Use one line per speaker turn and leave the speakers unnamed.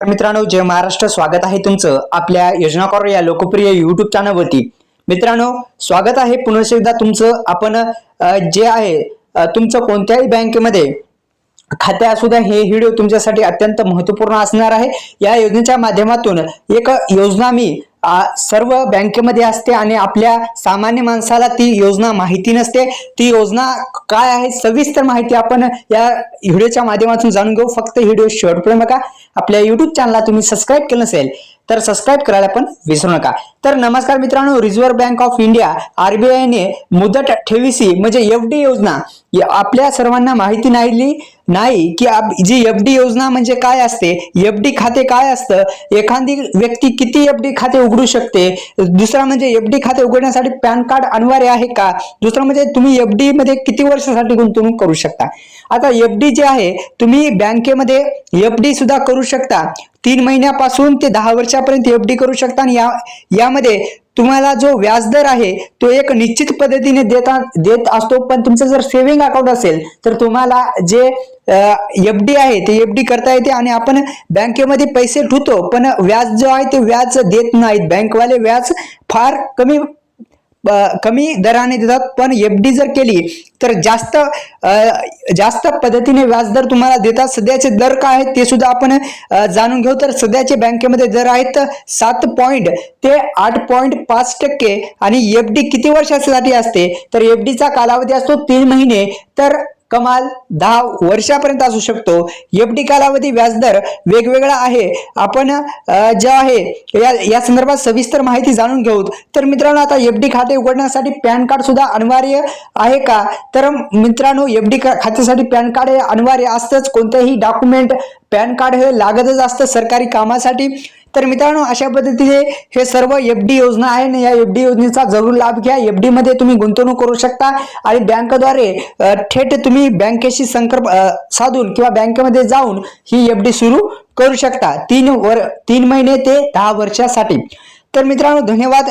मित्रांनो, जय महाराष्ट्र. स्वागत आहे तुमचं आपल्या योजना कॉर या लोकप्रिय YouTube चॅनलवरती. मित्रांनो, स्वागत आहे पुन्हा एकदा तुमचं. आपण जे आहे तुमचं कोणत्याही बँकेमध्ये खाते असू द्या, हे व्हिडिओ तुमच्यासाठी अत्यंत महत्त्वपूर्ण असणार आहे. या योजनेच्या माध्यमातून एक योजना मी सर्व बँकेमध्ये असते आणि आपल्या सामान्य माणसाला ती योजना माहिती नसते. ती योजना काय आहे सविस्तर माहिती आपण या व्हिडिओच्या माध्यमातून जाणून घेऊ. फक्त व्हिडिओ शेवटपर्यंत बघा. आपल्या YouTube चॅनलला तुम्ही सबस्क्राईब केलं नसेल तर सबस्क्राईब करायला पण विसरू नका. तर नमस्कार मित्रांनो, reserve bank of India RBI ने मुदत ठेवीची म्हणजे FD योजना आपल्या सर्वांना माहिती नाही की जी FD योजना म्हणजे काय असते, FD खाते काय असतं, एखादी व्यक्ती किती FD खाते उघडू शकते, दुसरा म्हणजे FD खाते उघडण्यासाठी पॅन कार्ड अनिवार्य आहे का, दुसरा म्हणजे तुम्ही FD मध्ये किती वर्षासाठी गुंतवणूक करू शकता. आता FD जे आहे तुम्ही बँकेमध्ये FD सुद्धा करू शकता. 3 महिन्यापासून ते 10 वर्षापर्यंत FD करू शकता आणि यामध्ये तुम्हाला जो व्याजदर आहे तो एक निश्चित पद्धतीने देत असतो. पण तुमचं जर सेव्हिंग अकाउंट असेल तर तुम्हाला जे FD आहे ते FD करता येते आणि आपण बँकेमध्ये पैसे ठेवतो पण व्याज जो आहे ते व्याज देत नाहीत. बँकवाले व्याज फार कमी दराने देतात. पण FD जर केली तर जास्त पद्धतीने व्याजदर तुम्हाला देतात. सध्याचे दर काय आहेत ते सुद्धा आपण जाणून घेऊ. तर सध्याचे बँकेमध्ये दर आहेत 7 पॉइंट ते 8.5% आणि FD किती वर्षासाठी असते तर FD चा कालावधी असतो 3 महिने तर कमाल 10 वर्षापर्यंत असू शकतो. FD कालावधी व्याजदर वेगवेगळा आहे. आपण जे आहे या संदर्भात सविस्तर माहिती जाणून घेऊ. तर मित्रांनो, आता FD खाते उघडण्यासाठी पॅन कार्ड सुद्धा अनिवार्य आहे का, तर मित्रांनो FD खात्यासाठी पॅन कार्ड हे अनिवार्य असतंच. कोणतेही डॉक्युमेंट पॅन कार्ड हे लागतच असतं सरकारी कामासाठी. तर मित्रांनो, अशा पद्धतीने हे सर्व FD योजना आहे आणि या FD योजनेचा जरूर लाभ घ्या. FD मध्ये तुम्ही गुंतवणूक करू शकता आणि बँकेद्वारे थेट तुम्ही बँकेशी संपर्क साधून किंवा बँकेमध्ये जाऊन ही FD सुरू करू शकता 3 महिने ते 10 वर्षासाठी. तर मित्रांनो, धन्यवाद.